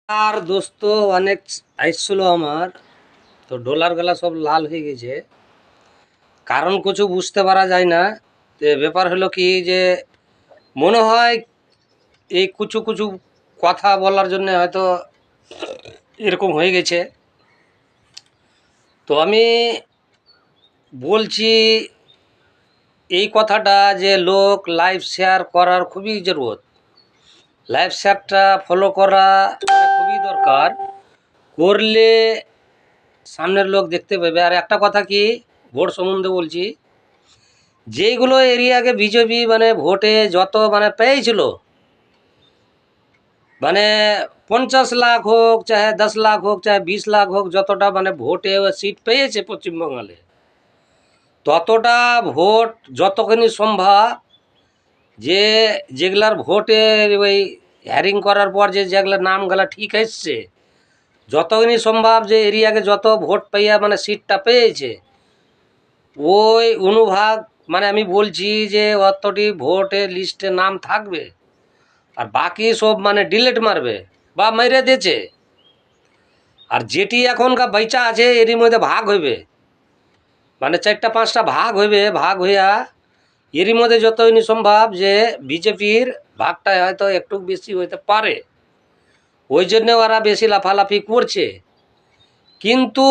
আর দোস্ত অনেক আসছিল আমার, তো ডলার গলা সব লাল হয়ে গেছে। কারণ কিছু বুঝতে পারা যায় না। তো ব্যাপার হলো কি যে মনে হয় এই কিছু কিছু কথা বলার জন্য হয়তো এরকম হয়ে গেছে। তো আমি বলছি এই কথাটা যে লোক লাইভ শেয়ার করার খুবই জরুরত। লাইভ শেয়ারটা ফলো করা খুবই দরকার। করলে সামনের লোক দেখতে পাবে। আর একটা কথা কি, ভোট সম্বন্ধে বলছি, যেইগুলো এরিয়াকে বিজেপি মানে ভোটে যত মানে পেয়েছিল, মানে 50 লাখ হোক চাহে 10 লাখ হোক চাহে 20 লাখ হোক, যতটা মানে ভোটে সিট পেয়েছে পশ্চিমবঙ্গে, ততটা ভোট যতখানি সম্ভব যে যেগুলার ভোটে ওই হ্যারিং করার পর যে যেগুলার নামগুলা ঠিক এসছে, যতখানি সম্ভব যে এরিয়াকে যত ভোট পাইয়া মানে সিটটা পেয়েছে, ওই অনুভাগ মানে আমি বলছি যে অতটি ভোটের লিস্টে নাম থাকবে। আর বাকি সব মানে ডিলেট মারবে বা মেরে দিয়েছে। আর যেটি এখনকার বাইচা আছে এরই মধ্যে ভাগ হইবে, মানে 4টা 5টা ভাগ হইবে। ভাগ হইয়া এরই মধ্যে যতই সম্ভব যে বিজেপির ভাগটা হয়তো একটু বেশি হইতে পারে, ওই জন্য ওরা বেশি লাফালাফি করছে। কিন্তু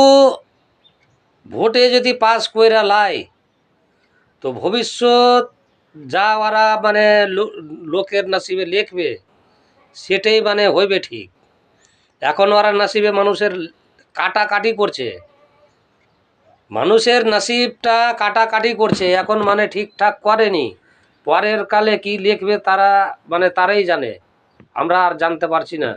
ভোটে যদি পাস কইরা লাই, তো ভবিষ্যৎ যা ওরা মানে লোকের নসিবে লিখবে সেটাই মানে হইবে ঠিক। এখন ওরা নসিবে মানুষের কাটাকাটি করছে, মানুষের নসিবটা কাটাকাটি করছে এখন, মানে ঠিকঠাক করেনি। পরের কালে কি লিখবে তারা মানে তারাই জানে, আমরা আর জানতে পারছি না।